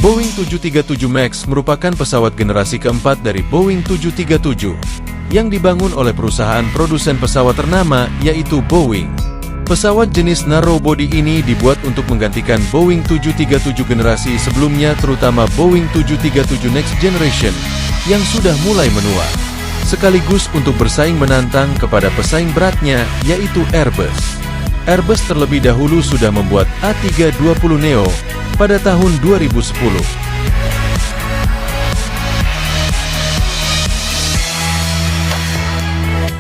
Boeing 737 MAX merupakan pesawat generasi keempat dari Boeing 737 yang dibangun oleh perusahaan produsen pesawat ternama yaitu Boeing. Pesawat jenis narrow body ini dibuat untuk menggantikan Boeing 737 generasi sebelumnya, terutama Boeing 737 Next Generation yang sudah mulai menua, sekaligus untuk bersaing menantang kepada pesaing beratnya yaitu Airbus. Airbus terlebih dahulu sudah membuat A320neo pada tahun 2010.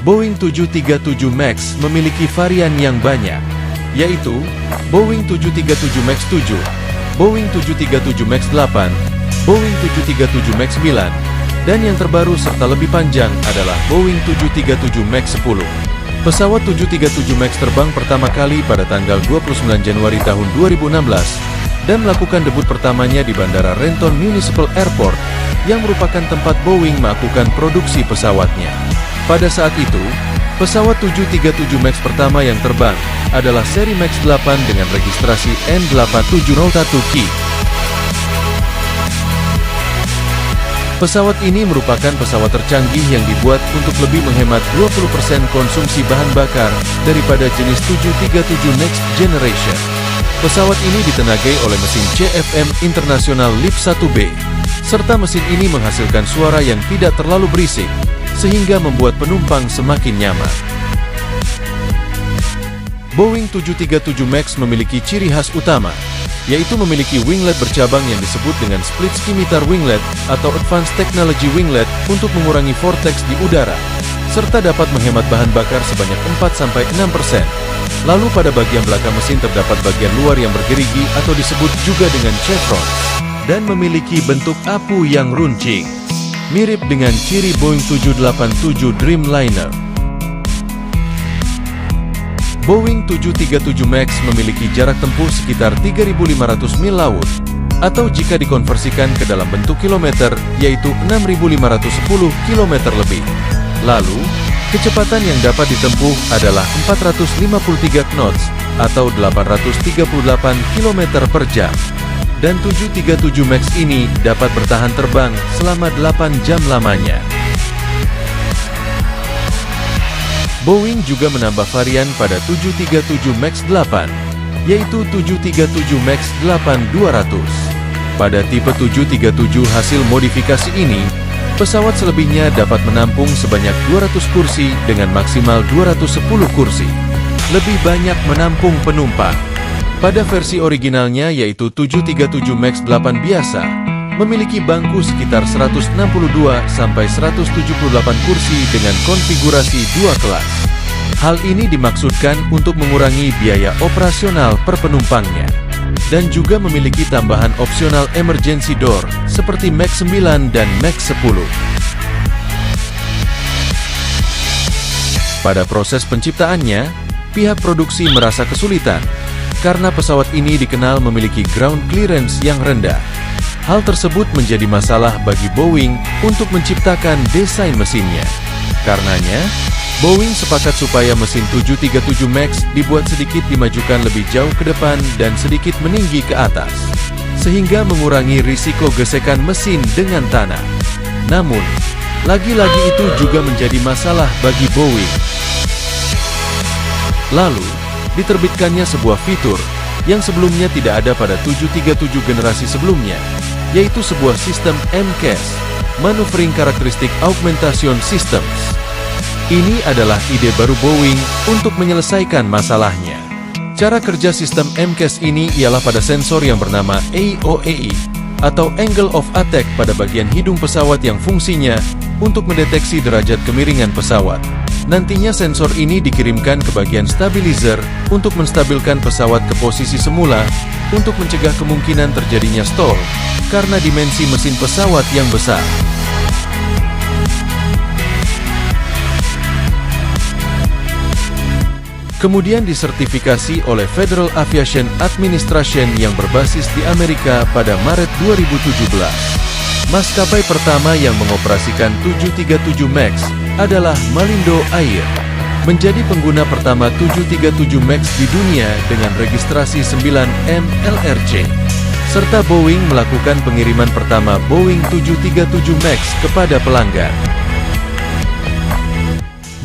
Boeing 737 MAX memiliki varian yang banyak, yaitu Boeing 737 MAX 7, Boeing 737 MAX 8, Boeing 737 MAX 9, dan yang terbaru serta lebih panjang adalah Boeing 737 MAX 10. Pesawat 737 MAX terbang pertama kali pada tanggal 29 Januari tahun 2016 dan melakukan debut pertamanya di Bandara Renton Municipal Airport yang merupakan tempat Boeing melakukan produksi pesawatnya. Pada saat itu, pesawat 737 MAX pertama yang terbang adalah seri MAX 8 dengan registrasi N8701Q. Pesawat ini merupakan pesawat tercanggih yang dibuat untuk lebih menghemat 20% konsumsi bahan bakar daripada jenis 737 Next Generation. Pesawat ini ditenagai oleh mesin CFM International LEAP 1B, serta mesin ini menghasilkan suara yang tidak terlalu berisik, sehingga membuat penumpang semakin nyaman. Boeing 737 MAX memiliki ciri khas utama, yaitu memiliki winglet bercabang yang disebut dengan split scimitar winglet atau advanced technology winglet untuk mengurangi vortex di udara, serta dapat menghemat bahan bakar sebanyak 4-6%. Lalu pada bagian belakang mesin terdapat bagian luar yang bergerigi atau disebut juga dengan chevron, dan memiliki bentuk apu yang runcing, mirip dengan ciri Boeing 787 Dreamliner. Boeing 737 MAX memiliki jarak tempuh sekitar 3.500 mil laut, atau jika dikonversikan ke dalam bentuk kilometer, yaitu 6.510 km lebih. Lalu, kecepatan yang dapat ditempuh adalah 453 knots, atau 838 km per jam. Dan 737 MAX ini dapat bertahan terbang selama 8 jam lamanya. Boeing juga menambah varian pada 737 MAX 8, yaitu 737 MAX 8-200. Pada tipe 737 hasil modifikasi ini, pesawat selebihnya dapat menampung sebanyak 200 kursi dengan maksimal 210 kursi, lebih banyak menampung penumpang. Pada versi originalnya yaitu 737 MAX 8 biasa, memiliki bangku sekitar 162-178 kursi dengan konfigurasi 2 kelas. Hal ini dimaksudkan untuk mengurangi biaya operasional per penumpangnya, dan juga memiliki tambahan opsional emergency door seperti MAX 9 dan MAX 10. Pada proses penciptaannya, pihak produksi merasa kesulitan karena pesawat ini dikenal memiliki ground clearance yang rendah. Hal tersebut menjadi masalah bagi Boeing untuk menciptakan desain mesinnya. Karenanya, Boeing sepakat supaya mesin 737 MAX dibuat sedikit dimajukan lebih jauh ke depan dan sedikit meninggi ke atas, sehingga mengurangi risiko gesekan mesin dengan tanah. Namun, lagi-lagi itu juga menjadi masalah bagi Boeing. Lalu, diterbitkannya sebuah fitur yang sebelumnya tidak ada pada 737 generasi sebelumnya, yaitu sebuah sistem MCAS, Maneuvering Characteristic Augmentation Systems. Ini adalah ide baru Boeing untuk menyelesaikan masalahnya. Cara kerja sistem MCAS ini ialah pada sensor yang bernama AOAE, atau Angle of Attack pada bagian hidung pesawat yang fungsinya untuk mendeteksi derajat kemiringan pesawat. Nantinya sensor ini dikirimkan ke bagian stabilizer untuk menstabilkan pesawat ke posisi semula untuk mencegah kemungkinan terjadinya stall karena dimensi mesin pesawat yang besar. Kemudian disertifikasi oleh Federal Aviation Administration yang berbasis di Amerika pada Maret 2017. Maskapai pertama yang mengoperasikan 737 MAX adalah Malindo Air, menjadi pengguna pertama 737 MAX di dunia dengan registrasi 9M LRC. Serta Boeing melakukan pengiriman pertama Boeing 737 MAX kepada pelanggan.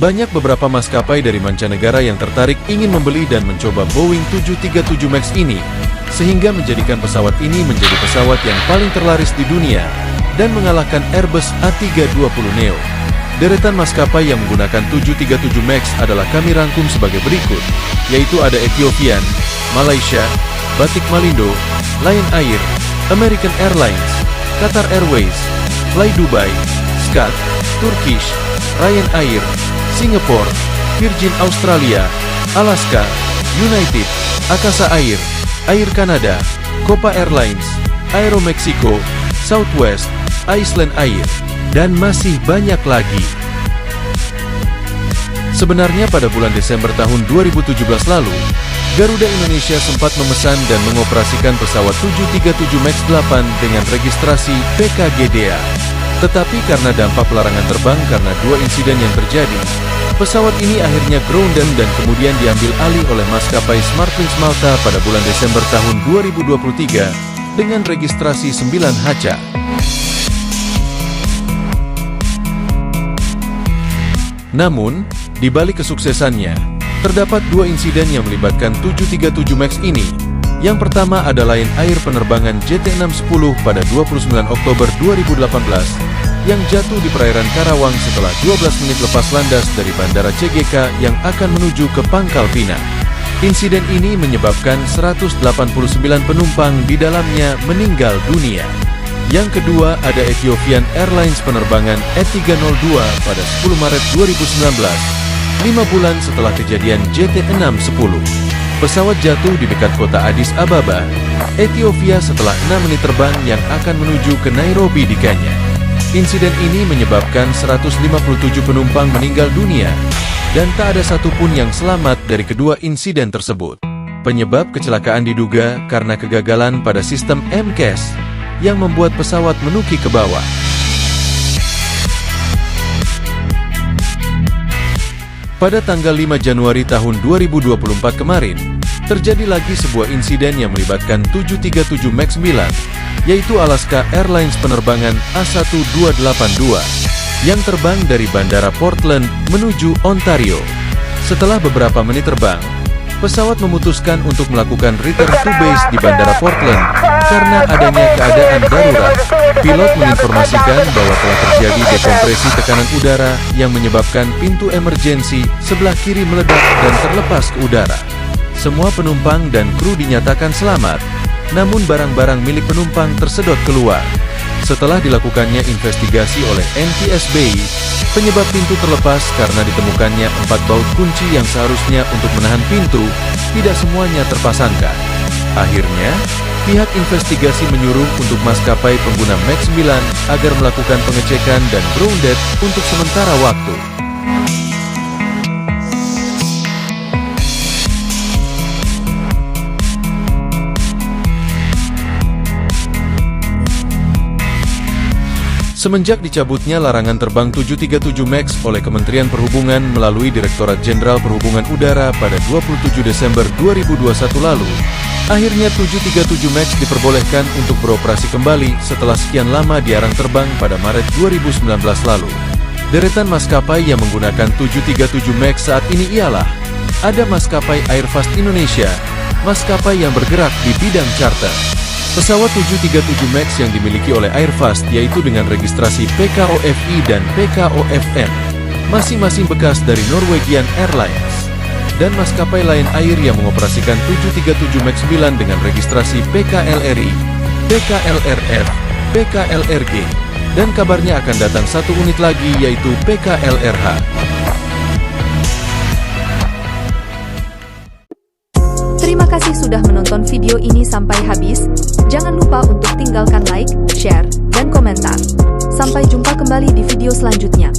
Banyak beberapa maskapai dari mancanegara yang tertarik ingin membeli dan mencoba Boeing 737 MAX ini, sehingga menjadikan pesawat ini menjadi pesawat yang paling terlaris di dunia dan mengalahkan Airbus A320neo. Deretan maskapai yang menggunakan 737 MAX adalah kami rangkum sebagai berikut, yaitu ada Ethiopian, Malaysia, Batik Malindo, Lion Air, American Airlines, Qatar Airways, Fly Dubai, Skat, Turkish, Ryan Air, Singapore, Virgin Australia, Alaska, United, Akasa Air, Air Canada, Copa Airlines, Aero Mexico, Southwest, Iceland Air, dan masih banyak lagi. Sebenarnya pada bulan Desember tahun 2017 lalu, Garuda Indonesia sempat memesan dan mengoperasikan pesawat 737 MAX 8 dengan registrasi PKGDA. Tetapi karena dampak pelarangan terbang karena dua insiden yang terjadi, pesawat ini akhirnya grounded dan kemudian diambil alih oleh maskapai Smartwings Malta pada bulan Desember tahun 2023 dengan registrasi 9HCA. Namun, di balik kesuksesannya, terdapat dua insiden yang melibatkan 737 MAX ini. Yang pertama ada Lion Air penerbangan JT610 pada 29 Oktober 2018 yang jatuh di perairan Karawang setelah 12 menit lepas landas dari Bandara CGK yang akan menuju ke Pangkal Pinang. Insiden ini menyebabkan 189 penumpang di dalamnya meninggal dunia. Yang kedua ada Ethiopian Airlines penerbangan E302 pada 10 Maret 2019, 5 bulan setelah kejadian JT610. Pesawat jatuh di dekat kota Addis Ababa, Ethiopia setelah 6 menit terbang yang akan menuju ke Nairobi di Kenya. Insiden ini menyebabkan 157 penumpang meninggal dunia, dan tak ada satupun yang selamat dari kedua insiden tersebut. Penyebab kecelakaan diduga karena kegagalan pada sistem MCAS yang membuat pesawat menuki ke bawah. Pada tanggal 5 Januari tahun 2024 kemarin, terjadi lagi sebuah insiden yang melibatkan 737 MAX 9, yaitu Alaska Airlines penerbangan A1282, yang terbang dari Bandara Portland menuju Ontario. Setelah beberapa menit terbang, pesawat memutuskan untuk melakukan return to base di Bandara Portland karena adanya keadaan darurat. Pilot menginformasikan bahwa telah terjadi dekompresi tekanan udara yang menyebabkan pintu emergensi sebelah kiri meledak dan terlepas ke udara. Semua penumpang dan kru dinyatakan selamat, namun barang-barang milik penumpang tersedot keluar. Setelah dilakukannya investigasi oleh NTSB, penyebab pintu terlepas karena ditemukannya 4 baut kunci yang seharusnya untuk menahan pintu, tidak semuanya terpasangkan. Akhirnya, pihak investigasi menyuruh untuk maskapai pengguna MAX 9 agar melakukan pengecekan dan grounded untuk sementara waktu. Semenjak dicabutnya larangan terbang 737 MAX oleh Kementerian Perhubungan melalui Direktorat Jenderal Perhubungan Udara pada 27 Desember 2021 lalu, akhirnya 737 MAX diperbolehkan untuk beroperasi kembali setelah sekian lama dilarang terbang pada Maret 2019 lalu. Deretan maskapai yang menggunakan 737 MAX saat ini ialah ada maskapai Airfast Indonesia, maskapai yang bergerak di bidang charter. Pesawat 737 MAX yang dimiliki oleh Airfast yaitu dengan registrasi PKOFI dan PKOFN, masing-masing bekas dari Norwegian Airlines. Dan maskapai Lion Air yang mengoperasikan 737 MAX 9 dengan registrasi PKLRI, PKLRF, PKLRG, dan kabarnya akan datang satu unit lagi yaitu PKLRH. Terima kasih sudah menonton video ini sampai habis. Jangan lupa untuk tinggalkan like, share, dan komentar. Sampai jumpa kembali di video selanjutnya.